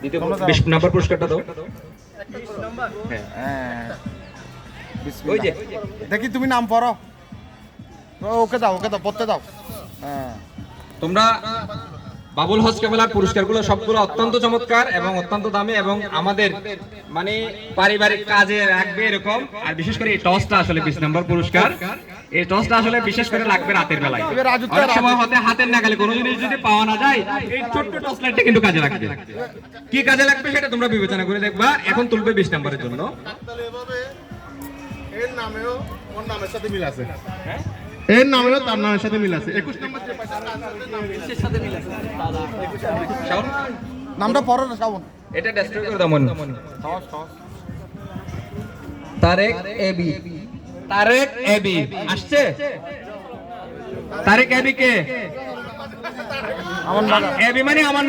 দ্বিতীয় 20 নম্বর পুরস্কারটা দাও। হ্যাঁ ওই যে দেখি তুমি নাম পড়ো। ওকে দাও পড়তে দাও। হ্যাঁ তোমরা বাবুল হজ কেবলার পুরস্কারগুলো সবগুলো অত্যন্ত চমৎকার এবং অত্যন্ত দামি এবং আমাদের মানে পারিবারিক কাজে রাখবে এরকম। আর বিশেষ করে এই টসটা আসলে 20 নম্বর পুরস্কার, এই টসটা আসলে বিশেষ করে লাগবে রাতের বেলায়। অনেক সময় হাতের নাগালে কোনো জিনিস যদি পাওয়া না যায়, এই ছোট্ট টর্চ লাইটটা কিন্তু কাজে লাগবে। কি কাজে লাগবে সেটা তোমরা বিবেচনা করে দেখবা। এখন তুলবে 20 নম্বরের জন্য। এর নামেও ওর নামের সাথে মিল আছে। এর নামেও তার নামের সাথে মিল আছে। 21 নম্বর নামটা পড়ো না শ্রাবণ। এটা ডেস্ট্রয় করে দাও মন। তারেক এবি, তারেক এবি আসছে। তারেক এবি কে? এবি মানে আমান।